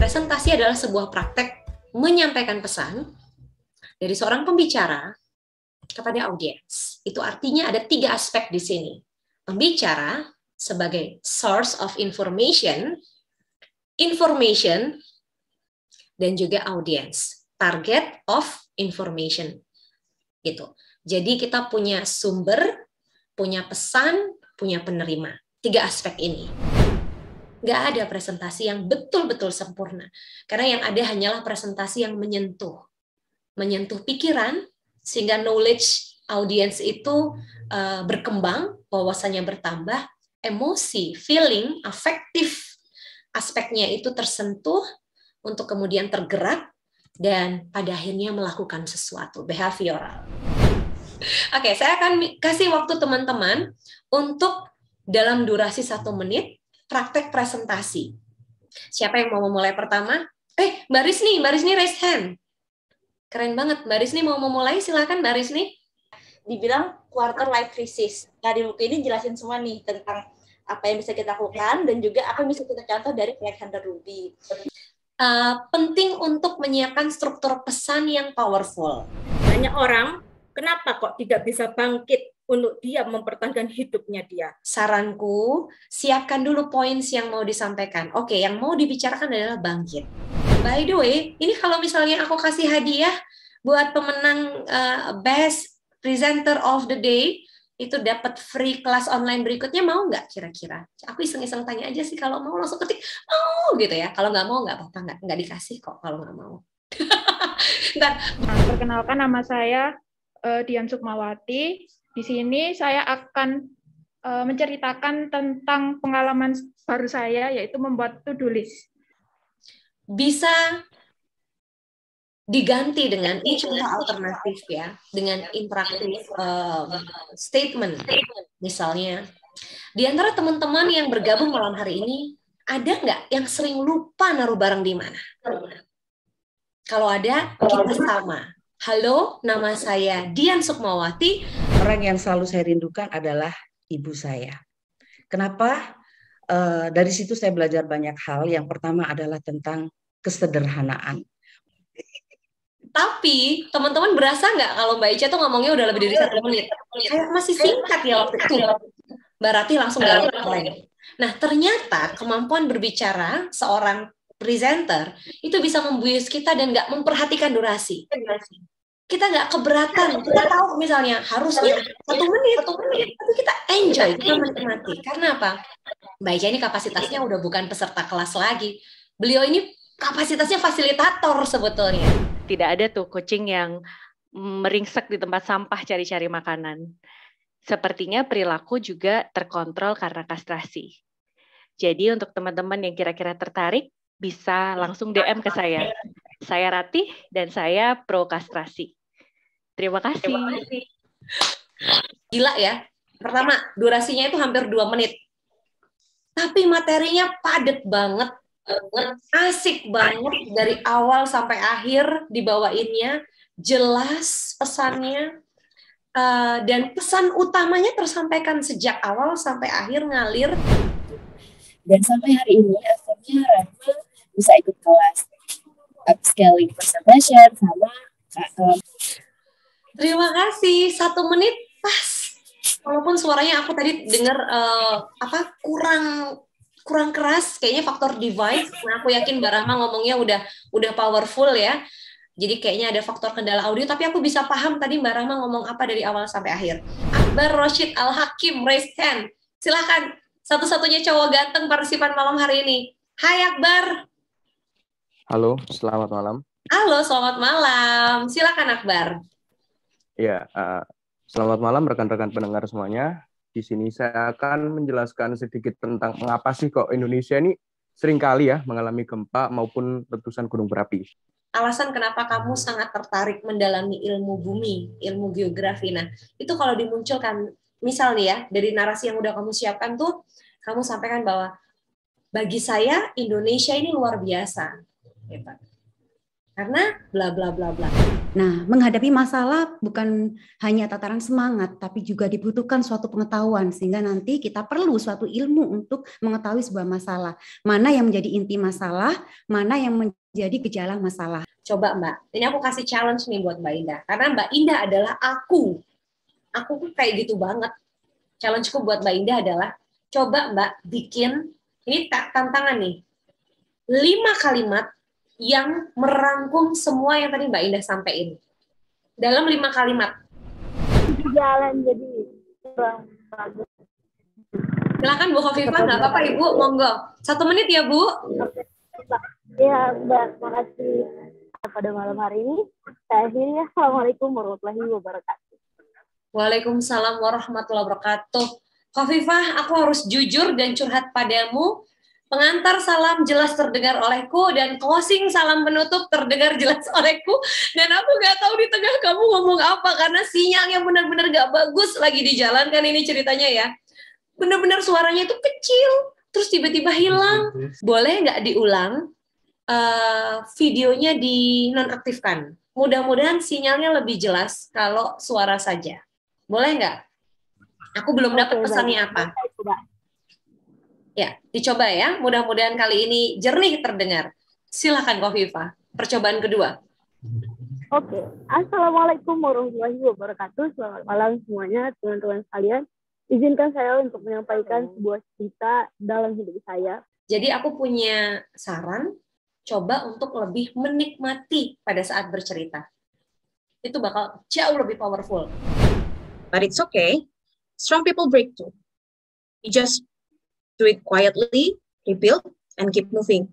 Presentasi adalah sebuah praktek menyampaikan pesan dari seorang pembicara kepada audiens. Itu artinya ada 3 aspek di sini. Pembicara sebagai source of information, dan juga audiens, target of information. Gitu. Jadi kita punya sumber, punya pesan, punya penerima. 3 aspek ini. Nggak ada presentasi yang betul-betul sempurna. Karena yang ada hanyalah presentasi yang menyentuh pikiran, sehingga knowledge audience itu berkembang, wawasannya bertambah, emosi, feeling, afektif aspeknya itu tersentuh untuk kemudian tergerak dan pada akhirnya melakukan sesuatu, behavioral. Oke, saya akan kasih waktu teman-teman untuk dalam durasi 1 menit praktek presentasi. Siapa yang mau memulai pertama? Mbak Risni raise hand. Keren banget, Mbak Risni mau memulai, silakan Mbak Risni. Dibilang quarter life crisis. Nah, di buku ini jelasin semua nih tentang apa yang bisa kita lakukan dan juga apa yang bisa kita contoh dari Alexander Ruby. Penting untuk menyiapkan struktur pesan yang powerful. Banyak orang, kenapa kok tidak bisa bangkit untuk dia mempertahankan hidupnya dia? Saranku, siapkan dulu points yang mau disampaikan. Oke, yang mau dibicarakan adalah bangkit. By the way, ini kalau misalnya aku kasih hadiah buat pemenang Best Presenter of the Day, itu dapat free kelas online berikutnya, mau nggak kira-kira? Aku iseng-iseng tanya aja sih, kalau mau langsung ketik, mau gitu ya. Kalau nggak mau, nggak apa-apa, nggak dikasih kok kalau nggak mau. Perkenalkan, nama saya Dian Sukmawati. Di sini saya akan menceritakan tentang pengalaman baru saya, yaitu membuat to-do list. Bisa diganti dengan contoh alternatif ya, dengan interaktif statement. Misalnya, di antara teman-teman yang bergabung malam hari ini, ada nggak yang sering lupa naruh barang di mana? Kalau ada, kita sama. Halo, nama saya Dian Sukmawati. Orang yang selalu saya rindukan adalah ibu saya. Kenapa? Dari situ saya belajar banyak hal. Yang pertama adalah tentang kesederhanaan. Tapi teman-teman berasa nggak kalau Mbak Ica tuh ngomongnya udah lebih dari 1 menit? Kayak masih singkat ya waktu itu. Mbak Rati langsung balik lagi. Nah, ternyata kemampuan berbicara seorang presenter itu bisa membius kita dan nggak memperhatikan durasi. Kita nggak keberatan. Kita tahu misalnya harusnya 1 menit, tapi kita enjoy, kita menikmati. Karena apa? Mbak Ica ini kapasitasnya udah bukan peserta kelas lagi. Beliau ini kapasitasnya fasilitator sebetulnya. Tidak ada tuh kucing yang meringsek di tempat sampah cari-cari makanan. Sepertinya perilaku juga terkontrol karena kastrasi. Jadi untuk teman-teman yang kira-kira tertarik, bisa langsung DM ke saya. Saya Ratih dan saya pro kastrasi. Terima kasih. Gila ya. Pertama, durasinya itu hampir 2 menit. Tapi materinya padat banget. Asik banget dari awal sampai akhir dibawainnya, jelas pesannya, dan pesan utamanya tersampaikan sejak awal sampai akhir ngalir. Dan sampai hari ini akhirnya Rahma bisa ikut kelas upscaling presentation sama Terima kasih, 1 menit pas. Walaupun suaranya aku tadi dengar kurang keras, kayaknya faktor device. Nah, aku yakin Mbak Rahma ngomongnya udah powerful ya. Jadi kayaknya ada faktor kendala audio, tapi aku bisa paham tadi Mbak Rahma ngomong apa dari awal sampai akhir. Akbar Roshid Al-Hakim, raise hand. Silakan, satu-satunya cowok ganteng partisipan malam hari ini. Hai Akbar. Halo, selamat malam. Halo, selamat malam. Silakan Akbar. Ya, selamat malam rekan-rekan pendengar semuanya. Di sini saya akan menjelaskan sedikit tentang mengapa sih kok Indonesia ini seringkali ya mengalami gempa maupun letusan gunung berapi. Alasan kenapa kamu sangat tertarik mendalami ilmu bumi, ilmu geografi. Nah, itu kalau dimunculkan, misal nih ya, dari narasi yang udah kamu siapkan tuh, kamu sampaikan bahwa bagi saya Indonesia ini luar biasa. karena bla bla bla bla. Nah, menghadapi masalah bukan hanya tataran semangat, tapi juga dibutuhkan suatu pengetahuan, sehingga nanti kita perlu suatu ilmu untuk mengetahui sebuah masalah. Mana yang menjadi inti masalah, mana yang menjadi gejala masalah. Coba Mbak, ini aku kasih challenge nih buat Mbak Indah. Karena Mbak Indah adalah aku. Aku tuh kayak gitu banget. Challenge-ku buat Mbak Indah adalah, coba Mbak bikin, ini tantangan nih, 5 kalimat yang merangkum semua yang tadi Mbak Indah sampaikan. Dalam 5 kalimat. Jalan jadi kurang bagus. Silakan Bu Khofifah, nggak apa-apa Ibu, monggo. 1 menit ya Bu. Ya Mbak, makasih pada malam hari ini. Saya akhiri, Assalamualaikum warahmatullahi wabarakatuh. Waalaikumsalam warahmatullahi wabarakatuh. Khofifah, aku harus jujur dan curhat padamu. Pengantar salam jelas terdengar olehku dan closing salam penutup terdengar jelas olehku, dan aku nggak tahu di tengah kamu ngomong apa karena sinyalnya benar-benar nggak bagus lagi di jalan kan ini ceritanya ya. Benar-benar suaranya itu kecil terus tiba-tiba hilang. Boleh nggak diulang? Videonya dinonaktifkan. Mudah-mudahan sinyalnya lebih jelas kalau suara saja. Boleh nggak? Aku belum dapat pesannya apa. Ya, dicoba ya. Mudah-mudahan kali ini jernih terdengar. Silakan Khofifah. Percobaan kedua. Oke. Assalamualaikum warahmatullahi wabarakatuh. Selamat malam semuanya, teman-teman sekalian. Izinkan saya untuk menyampaikan sebuah cerita dalam hidup saya. Jadi aku punya saran, coba untuk lebih menikmati pada saat bercerita. Itu bakal jauh lebih powerful. But it's okay. Strong people break too. You just do it quietly, rebuild, and keep moving.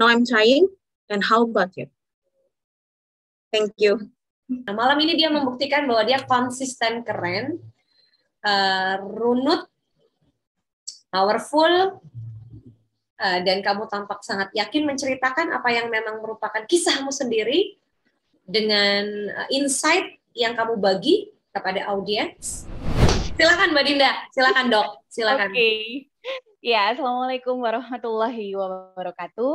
Now I'm trying, and how about you? Thank you. Nah, malam ini dia membuktikan bahwa dia konsisten, keren, runut, powerful, dan kamu tampak sangat yakin menceritakan apa yang memang merupakan kisahmu sendiri dengan insight yang kamu bagi kepada audiens. Silakan Mbak Dinda, silakan Dok, silakan. Oke. Ya, Assalamualaikum warahmatullahi wabarakatuh.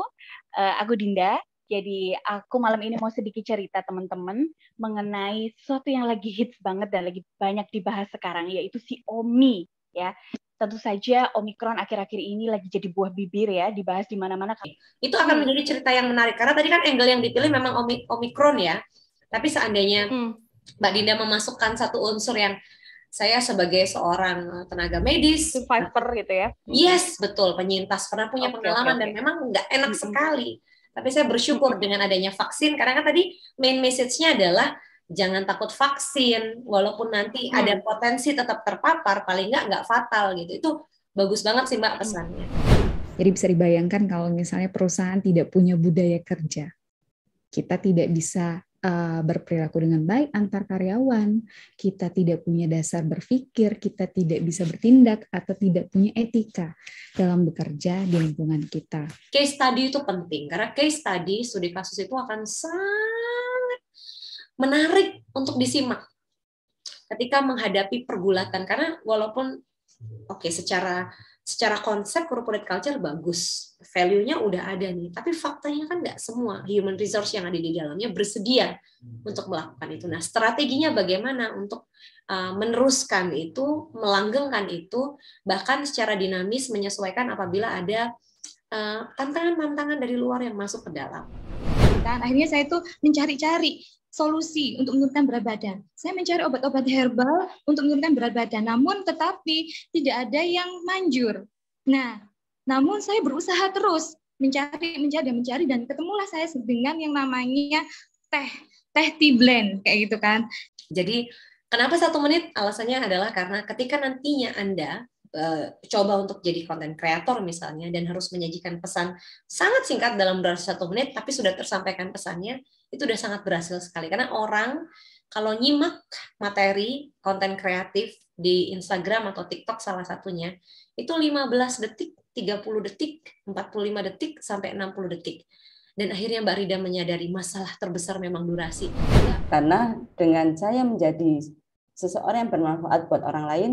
Aku Dinda. Jadi aku malam ini mau sedikit cerita teman-teman mengenai sesuatu yang lagi hits banget dan lagi banyak dibahas sekarang, yaitu si Omi. Ya, tentu saja Omikron akhir-akhir ini lagi jadi buah bibir ya, dibahas di mana-mana. Itu akan menjadi cerita yang menarik karena tadi kan angle yang dipilih memang Omikron ya. Tapi seandainya Mbak Dinda memasukkan satu unsur yang saya sebagai seorang tenaga medis, survivor gitu ya. Yes, betul, penyintas, pernah punya pengalaman dan memang nggak enak sekali. Tapi saya bersyukur dengan adanya vaksin, karena kan tadi main message-nya adalah jangan takut vaksin, walaupun nanti ada potensi tetap terpapar, paling nggak fatal gitu. Itu bagus banget sih Mbak pesannya. Jadi bisa dibayangkan kalau misalnya perusahaan tidak punya budaya kerja, kita tidak bisa berperilaku dengan baik antar karyawan, kita tidak punya dasar berpikir, kita tidak bisa bertindak atau tidak punya etika dalam bekerja di lingkungan kita. Case study itu penting, karena case study, studi kasus itu akan sangat menarik untuk disimak ketika menghadapi pergulatan, karena walaupun secara konsep corporate culture bagus, value-nya udah ada nih, tapi faktanya kan nggak semua human resource yang ada di dalamnya bersedia untuk melakukan itu. Nah, strateginya bagaimana untuk meneruskan itu, melanggengkan itu, bahkan secara dinamis menyesuaikan apabila ada tantangan-tantangan dari luar yang masuk ke dalam. Dan akhirnya saya tuh mencari-cari solusi untuk menurunkan berat badan. Saya mencari obat-obat herbal untuk menurunkan berat badan, namun tetapi tidak ada yang manjur. Nah, namun saya berusaha terus mencari dan ketemulah saya dengan yang namanya teh tea blend kayak gitu kan. Jadi kenapa 1 menit? Alasannya adalah karena ketika nantinya Anda coba untuk jadi konten kreator misalnya dan harus menyajikan pesan sangat singkat dalam durasi 1 menit, tapi sudah tersampaikan pesannya, itu udah sangat berhasil sekali. Karena orang kalau nyimak materi konten kreatif di Instagram atau TikTok salah satunya, itu 15 detik, 30 detik, 45 detik, sampai 60 detik. Dan akhirnya Mbak Rida menyadari masalah terbesar memang durasi. Karena dengan saya menjadi seseorang yang bermanfaat buat orang lain,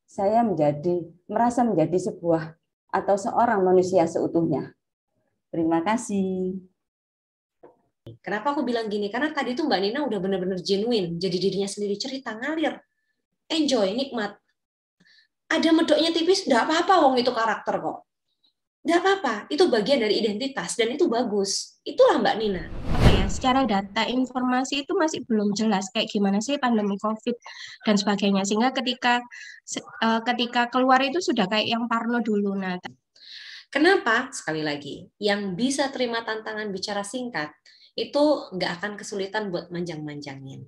saya merasa menjadi sebuah atau seorang manusia seutuhnya. Terima kasih. Kenapa aku bilang gini? Karena tadi tuh Mbak Nina udah benar-benar genuine, jadi dirinya sendiri, cerita, ngalir, enjoy, nikmat. Ada medoknya tipis, nggak apa-apa, wong itu karakter kok. Nggak apa-apa, itu bagian dari identitas, dan itu bagus. Itulah Mbak Nina. Ya, secara data informasi itu masih belum jelas kayak gimana sih pandemi COVID dan sebagainya. Sehingga ketika keluar itu sudah kayak yang parno dulu. Nah, kenapa? Sekali lagi, yang bisa terima tantangan bicara singkat, itu nggak akan kesulitan buat manjang-manjangin.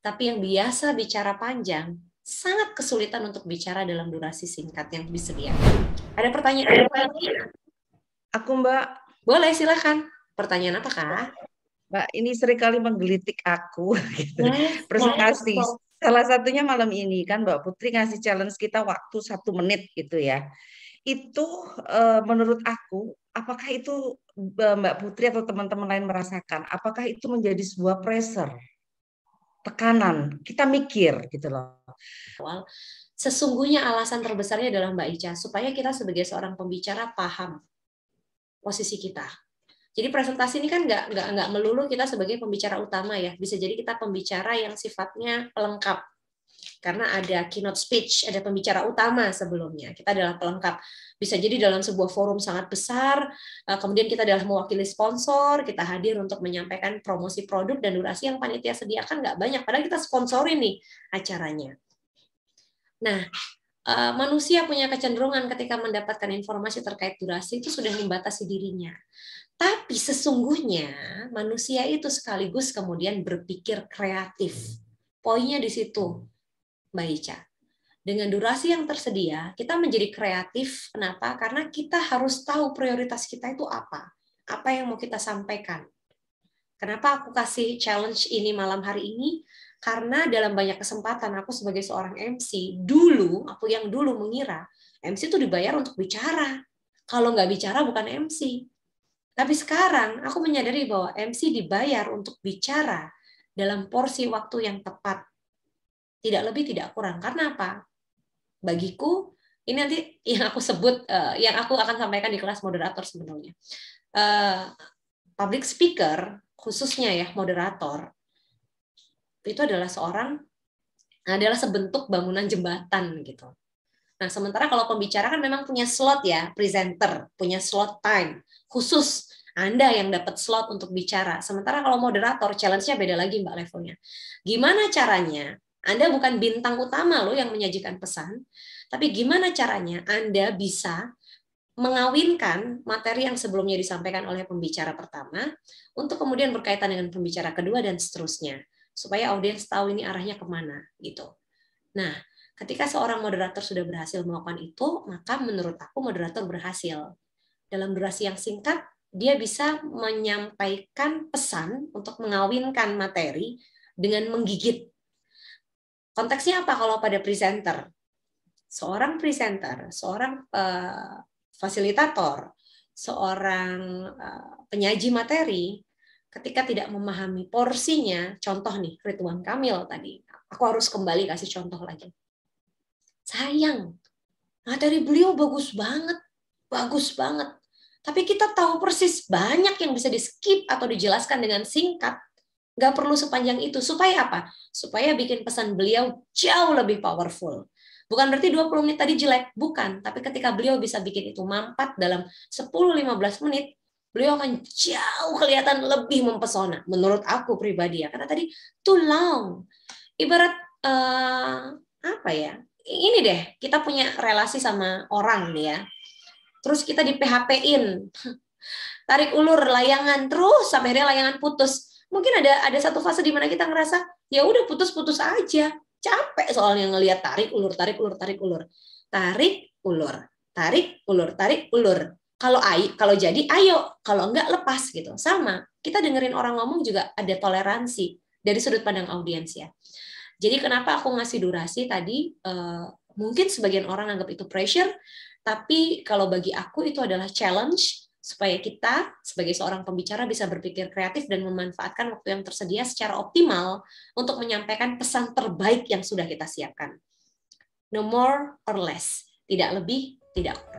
Tapi yang biasa bicara panjang, sangat kesulitan untuk bicara dalam durasi singkat yang disediakan. Ada pertanyaan? Aku Mbak. Boleh, silakan. Pertanyaan apa Kak? Mbak, ini seringkali menggelitik aku. Gitu. Presentasi. Salah satunya malam ini kan Mbak Putri ngasih challenge kita waktu 1 menit gitu ya. Itu menurut aku, apakah itu Mbak Putri atau teman-teman lain merasakan? Apakah itu menjadi sebuah pressure? Tekanan, kita mikir gitu loh. Sesungguhnya alasan terbesarnya adalah Mbak Ica, supaya kita sebagai seorang pembicara paham posisi kita. Jadi presentasi ini kan nggak melulu kita sebagai pembicara utama ya, bisa jadi kita pembicara yang sifatnya pelengkap. Karena ada keynote speech, ada pembicara utama sebelumnya. Kita adalah pelengkap. Bisa jadi dalam sebuah forum sangat besar, kemudian kita adalah mewakili sponsor, kita hadir untuk menyampaikan promosi produk dan durasi yang panitia sediakan nggak banyak, padahal kita sponsorin nih acaranya. Nah, manusia punya kecenderungan ketika mendapatkan informasi terkait durasi itu sudah membatasi dirinya. Tapi sesungguhnya manusia itu sekaligus kemudian berpikir kreatif. Poinnya di situ, Mbak Ica. Dengan durasi yang tersedia, kita menjadi kreatif. Kenapa? Karena kita harus tahu prioritas kita itu apa. Apa yang mau kita sampaikan. Kenapa aku kasih challenge ini malam hari ini? Karena dalam banyak kesempatan aku sebagai seorang MC, aku yang dulu mengira MC itu dibayar untuk bicara. Kalau nggak bicara bukan MC. Tapi sekarang aku menyadari bahwa MC dibayar untuk bicara dalam porsi waktu yang tepat. Tidak lebih, tidak kurang. Karena apa? Bagiku, ini nanti yang aku sebut, yang aku akan sampaikan di kelas moderator sebenarnya. Public speaker, khususnya ya moderator, itu adalah sebentuk bangunan jembatan gitu. Nah, sementara kalau pembicara kan memang punya slot ya, presenter, punya slot time khusus. Anda yang dapat slot untuk bicara. Sementara kalau moderator, challenge-nya beda lagi Mbak levelnya. Gimana caranya? Anda bukan bintang utama loh yang menyajikan pesan, tapi gimana caranya Anda bisa mengawinkan materi yang sebelumnya disampaikan oleh pembicara pertama untuk kemudian berkaitan dengan pembicara kedua dan seterusnya, supaya audiens tahu ini arahnya kemana gitu. Nah, ketika seorang moderator sudah berhasil melakukan itu, maka menurut aku moderator berhasil. Dalam durasi yang singkat, dia bisa menyampaikan pesan untuk mengawinkan materi dengan menggigit. Konteksnya apa kalau pada presenter? Seorang presenter, seorang fasilitator, seorang penyaji materi, ketika tidak memahami porsinya, contoh nih, Ridwan Kamil tadi, aku harus kembali kasih contoh lagi. Sayang, materi beliau bagus banget. Tapi kita tahu persis banyak yang bisa di-skip atau dijelaskan dengan singkat. Nggak perlu sepanjang itu. Supaya apa? Supaya bikin pesan beliau jauh lebih powerful. Bukan berarti 20 menit tadi jelek. Bukan. Tapi ketika beliau bisa bikin itu mampat dalam 10-15 menit, beliau akan jauh kelihatan lebih mempesona. Menurut aku pribadi ya. Karena tadi too long. Ibarat, apa ya? Ini deh, kita punya relasi sama orang nih ya. Terus kita di PHP-in, tarik ulur layangan terus sampai akhirnya layangan putus. Mungkin ada satu fase di mana kita ngerasa ya udah putus aja, capek soalnya ngelihat tarik ulur. Kalau jadi ayo, kalau enggak lepas gitu. Sama, kita dengerin orang ngomong juga ada toleransi dari sudut pandang audiens ya. Jadi kenapa aku ngasih durasi tadi? Mungkin sebagian orang anggap itu pressure. Tapi kalau bagi aku itu adalah challenge supaya kita sebagai seorang pembicara bisa berpikir kreatif dan memanfaatkan waktu yang tersedia secara optimal untuk menyampaikan pesan terbaik yang sudah kita siapkan. No more or less. Tidak lebih, tidak kurang.